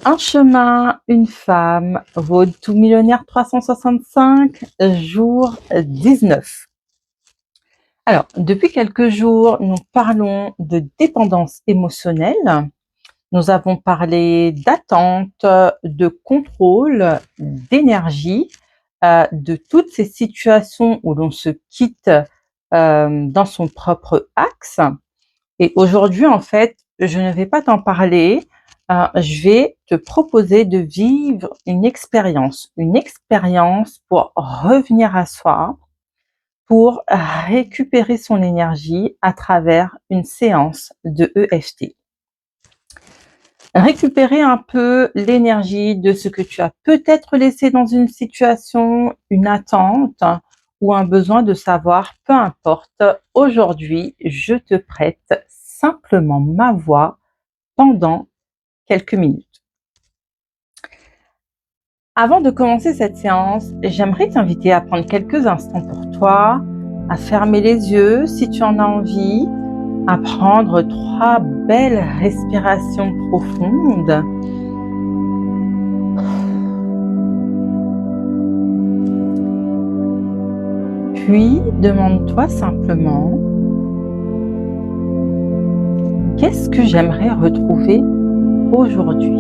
Un chemin, une femme, Road to Millionnaire 365, jour 19. Alors, depuis quelques jours, nous parlons de dépendance émotionnelle. Nous avons parlé d'attente, de contrôle, d'énergie, de toutes ces situations où l'on se quitte dans son propre axe. Et aujourd'hui, en fait, je ne vais pas t'en parler. Je vais te proposer de vivre une expérience pour revenir à soi, pour récupérer son énergie à travers une séance de EFT. Récupérer un peu l'énergie de ce que tu as peut-être laissé dans une situation, une attente ou un besoin de savoir, peu importe. Aujourd'hui, je te prête simplement ma voix pendant quelques minutes. Avant de commencer cette séance, j'aimerais t'inviter à prendre quelques instants pour toi, à fermer les yeux si tu en as envie, à prendre 3 belles respirations profondes. Puis, demande-toi simplement, qu'est-ce que j'aimerais retrouver aujourd'hui?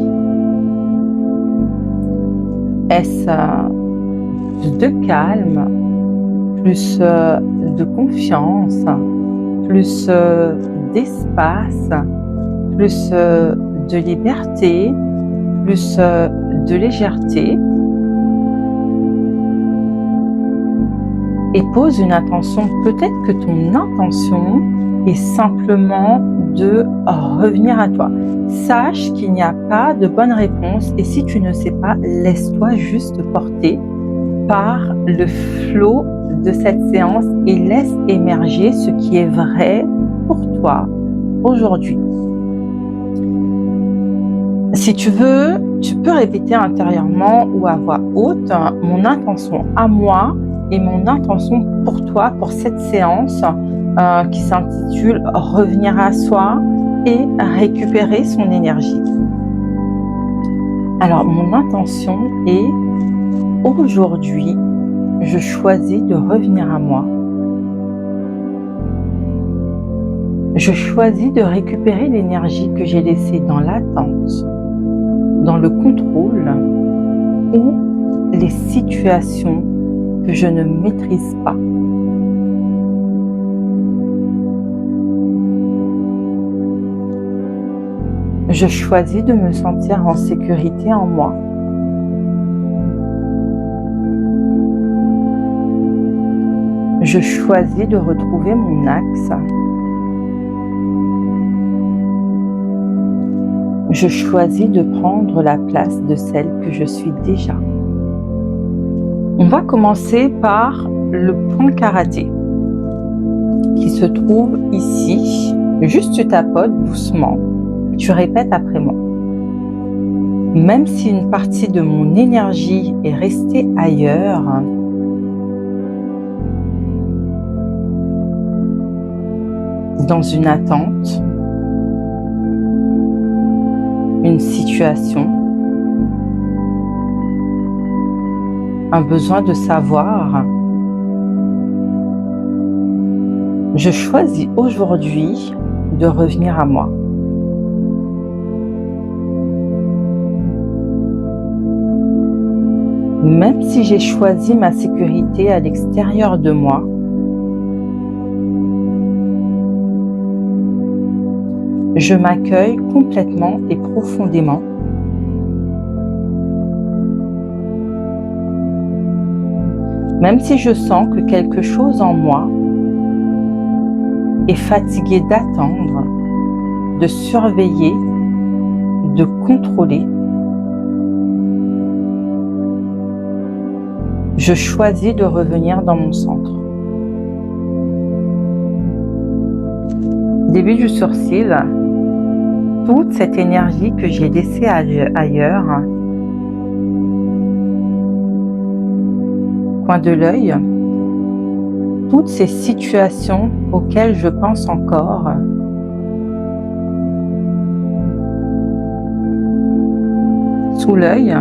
Est-ce plus de calme, plus de confiance, plus d'espace, plus de liberté, plus de légèreté? Et pose une intention. Peut-être que ton intention est simplement de revenir à toi. Sache qu'il n'y a pas de bonne réponse et si tu ne sais pas, laisse-toi juste porter par le flot de cette séance et laisse émerger ce qui est vrai pour toi aujourd'hui. Si tu veux, tu peux répéter intérieurement ou à voix haute mon intention à moi et mon intention pour toi pour cette séance qui s'intitule « Revenir à soi et récupérer son énergie ». Alors, mon intention est « Aujourd'hui, je choisis de revenir à moi. Je choisis de récupérer l'énergie que j'ai laissée dans l'attente, dans le contrôle ou les situations que je ne maîtrise pas. » Je choisis de me sentir en sécurité en moi. Je choisis de retrouver mon axe. Je choisis de prendre la place de celle que je suis déjà. On va commencer par le point karaté qui se trouve ici. Juste tu tapotes doucement. Tu répètes après moi. Même si une partie de mon énergie est restée ailleurs, dans une attente, une situation, un besoin de savoir, je choisis aujourd'hui de revenir à moi. Même si j'ai choisi ma sécurité à l'extérieur de moi, je m'accueille complètement et profondément. Même si je sens que quelque chose en moi est fatigué d'attendre, de surveiller, de contrôler, je choisis de revenir dans mon centre. Début du sourcil, toute cette énergie que j'ai laissée ailleurs, coin de l'œil, toutes ces situations auxquelles je pense encore, Sous l'œil,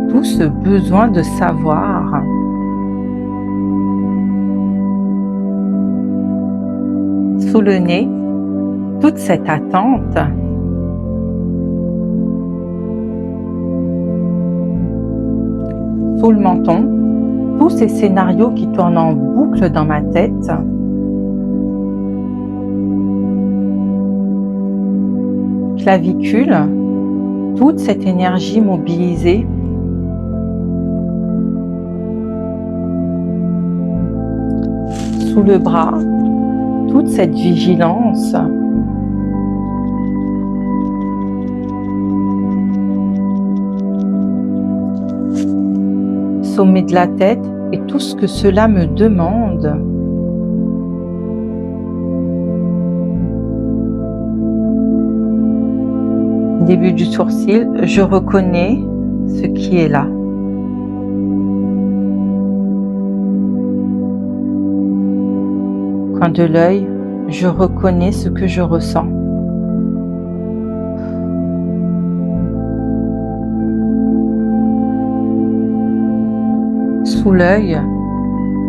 tout ce besoin de savoir. Sous le nez, toute cette attente. Sous le menton, tous ces scénarios qui tournent en boucle dans ma tête. Clavicule, toute cette énergie mobilisée. Sous le bras, toute cette vigilance. Sommet de la tête et tout ce que cela me demande. Début du sourcil, je reconnais ce qui est là. Coin de l'œil, je reconnais ce que je ressens. Sous l'œil,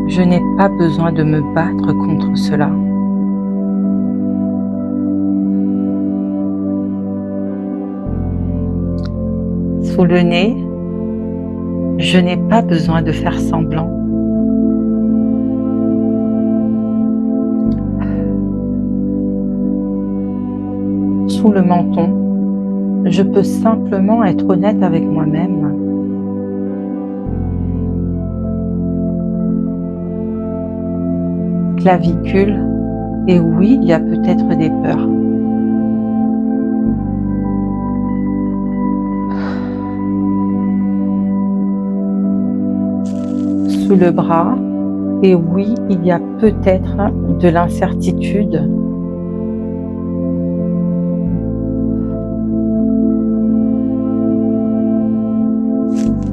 je n'ai pas besoin de me battre contre cela. Sous le nez, je n'ai pas besoin de faire semblant. Sous le menton, je peux simplement être honnête avec moi-même. Clavicule, et oui, il y a peut-être des peurs. Sous le bras, et oui, il y a peut-être de l'incertitude.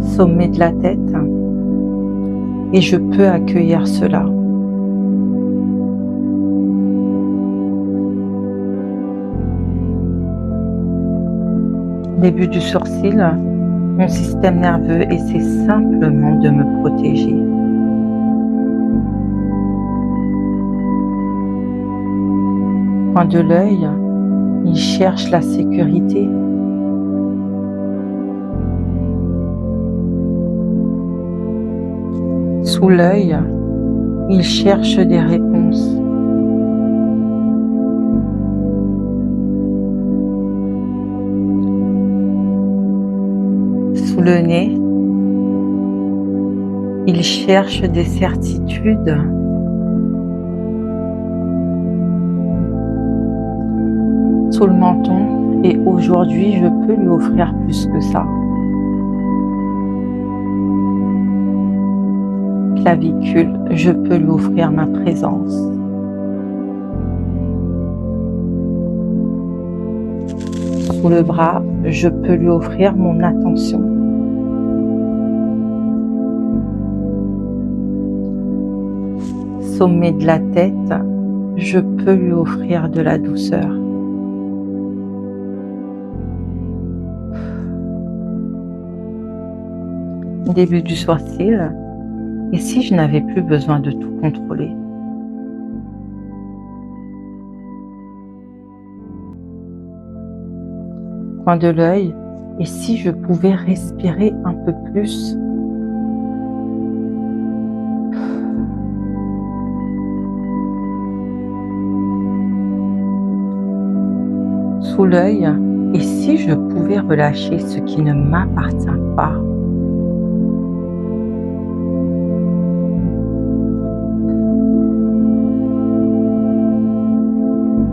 Sommet de la tête, et je peux accueillir cela. Début du sourcil, mon système nerveux essaie simplement de me protéger. Coin de l'œil, il cherche la sécurité. Sous l'œil, il cherche des réponses. Sous le nez, il cherche des certitudes. Sous le menton, et aujourd'hui, je peux lui offrir plus que ça. Clavicule, je peux lui offrir ma présence. Sous le bras, je peux lui offrir mon attention. Sommet de la tête, je peux lui offrir de la douceur. Début du sourcil, et si je n'avais plus besoin de tout contrôler? Coin de l'œil, et si je pouvais respirer un peu plus? Sous l'œil, et si je pouvais relâcher ce qui ne m'appartient pas?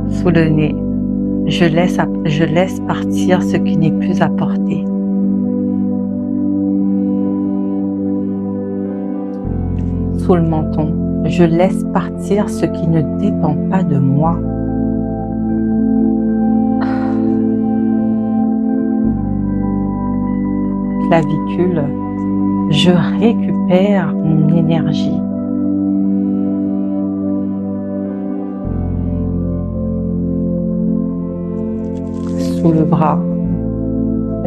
Sous le nez, je laisse partir ce qui n'est plus à porter. Sous le menton, je laisse partir ce qui ne dépend pas de moi. Clavicule, je récupère mon énergie. Sous le bras,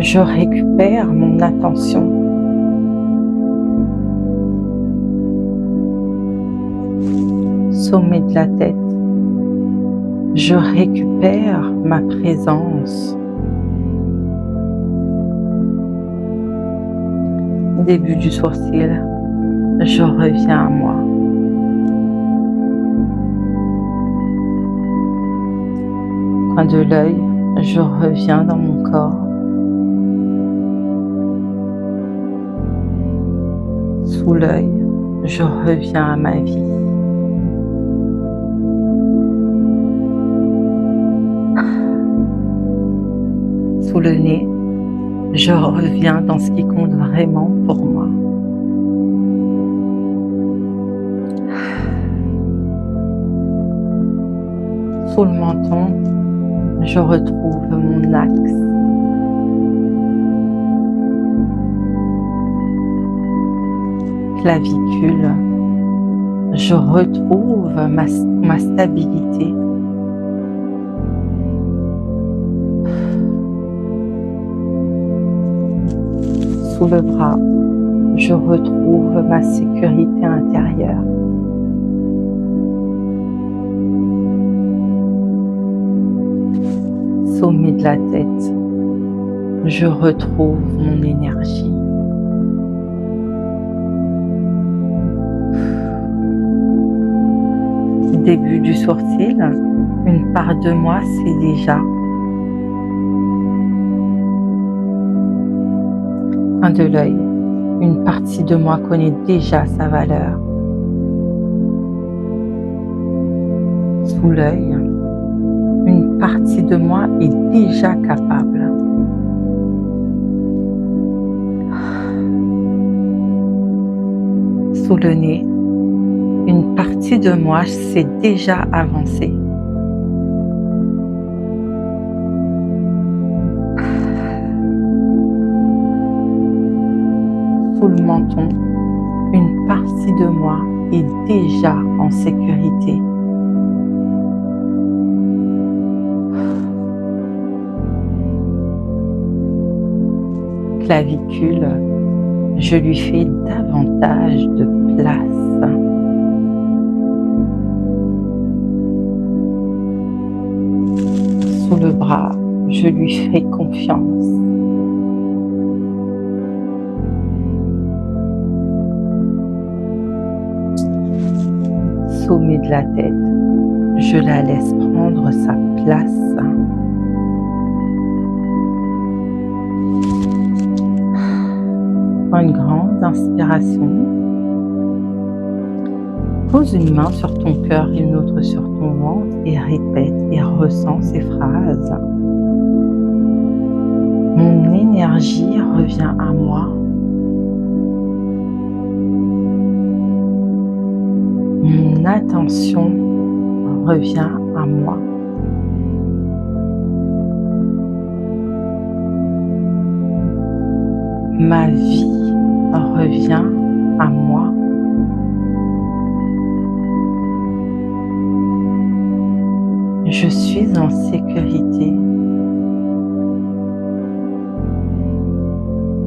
je récupère mon attention. Sommet de la tête, je récupère ma présence. Début du sourcil, je reviens à moi. Coin de l'œil, je reviens dans mon corps. Sous l'œil, je reviens à ma vie. Sous le nez, je reviens dans ce qui compte vraiment pour moi. Sous le menton, je retrouve mon axe. Clavicule, je retrouve ma stabilité. Sous le bras, je retrouve ma sécurité intérieure. Sommet de la tête, je retrouve mon énergie. Début du sourcil, une part de moi sait déjà. Coin de l'œil, une partie de moi connaît déjà sa valeur. Sous l'œil, une partie de moi est déjà capable. Sous le nez, une partie de moi s'est déjà avancée. Sous le menton, une partie de moi est déjà en sécurité. Clavicule, je lui fais davantage de place. Sous le bras, je lui fais confiance. Sommet de la tête, je la laisse prendre sa place. Prends une grande inspiration. Pose une main sur ton cœur et une autre sur ton ventre et répète et ressens ces phrases. Mon énergie revient à moi. Mon attention revient à moi. Ma vie revient à moi. Je suis en sécurité.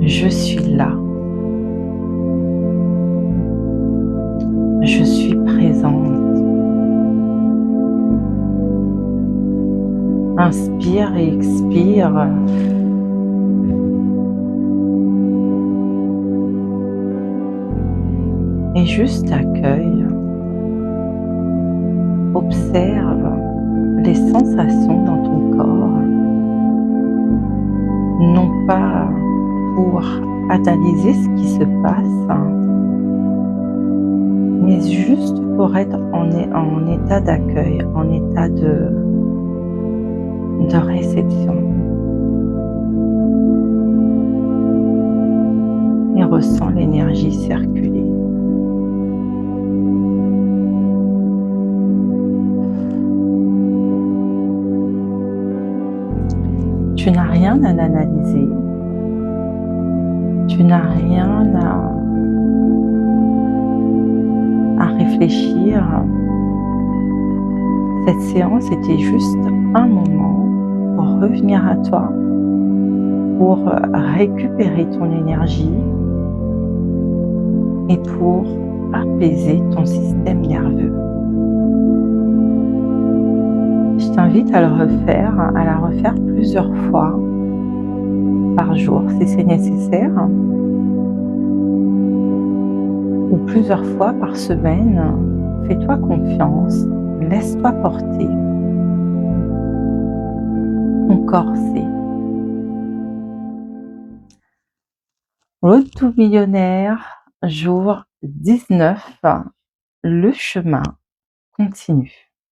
Je suis là. Je suis présente. Inspire et expire. Et juste accueille. Observe les sensations dans ton corps. Non pas pour analyser ce qui se passe, mais juste pour être en état d'accueil, en état de réception. Et ressens l'énergie circuler. Tu n'as rien à analyser. Tu n'as rien à réfléchir. Cette séance était juste un moment pour revenir à toi, pour récupérer ton énergie et pour apaiser ton système nerveux. Je t'invite à la refaire plusieurs fois par jour si c'est nécessaire, ou plusieurs fois par semaine. Fais-toi confiance, laisse-toi porter. Ton corps sait. Road to Millionnaire, jour 19, le chemin continue.